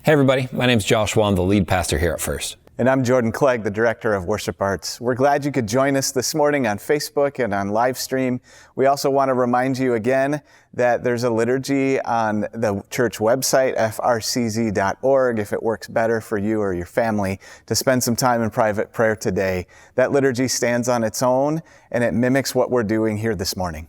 Hey everybody, my name is Joshua. I'm the lead pastor here at First. And I'm Jordan Clegg, the Director of Worship Arts. We're glad you could join us this morning on Facebook and on live stream. We also want to remind you again that there's a liturgy on the church website, frcz.org, if it works better for you or your family to spend some time in private prayer today. That liturgy stands on its own, and it mimics what we're doing here this morning.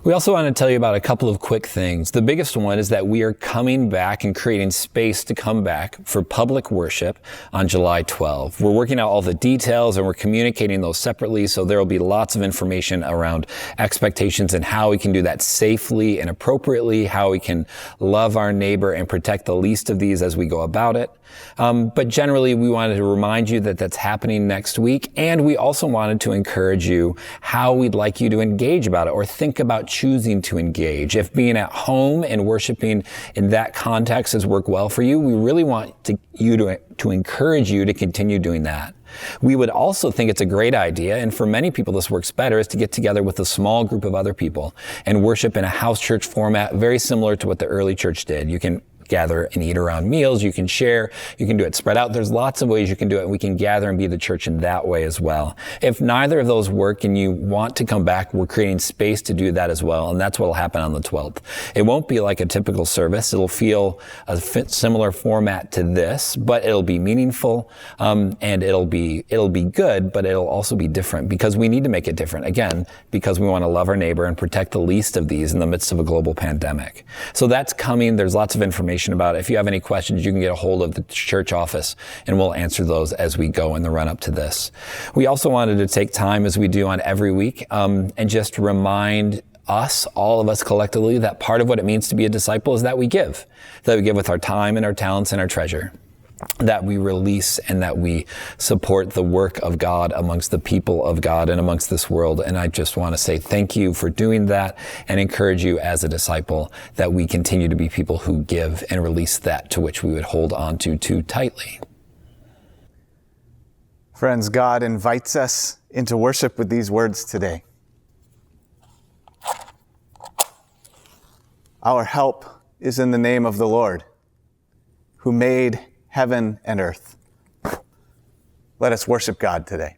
We also want to tell you about a couple of quick things. The biggest one is that we are coming back and creating space to come back for public worship on July 12. We're working out all the details and we're communicating those separately, so there will be lots of information around expectations and how we can do that safely and appropriately, how we can love our neighbor and protect the least of these as we go about it. But generally, we wanted to remind you that that's happening next week, and we also wanted to encourage you how we'd like you to engage about it or think about choosing to engage. If being at home and worshiping in that context has worked well for you, we really want to encourage you to continue doing that. We would also think it's a great idea, and for many people this works better, is to get together with a small group of other people and worship in a house church format, very similar to what the early church did. You can gather and eat around meals, you can share, you can do it spread out. There's lots of ways you can do it, and we can gather and be the church in that way as well. If neither of those work and you want to come back, we're creating space to do that as well, and that's what will happen on the 12th. It won't be like a typical service. It'll feel a similar format to this, but it'll be meaningful, and it'll be good, but it'll also be different because we need to make it different, again, because we want to love our neighbor and protect the least of these in the midst of a global pandemic. So that's coming. There's lots of information about it. If you have any questions, you can get a hold of the church office and we'll answer those as we go in the run up to this. We also wanted to take time, as we do on every week, and just remind us, all of us collectively, that part of what it means to be a disciple is that we give with our time and our talents and our treasure, that we release and that we support the work of God amongst the people of God and amongst this world. And I just want to say thank you for doing that and encourage you as a disciple that we continue to be people who give and release that to which we would hold on to too tightly. Friends, God invites us into worship with these words today. Our help is in the name of the Lord, who made heaven and earth. Let us worship God today.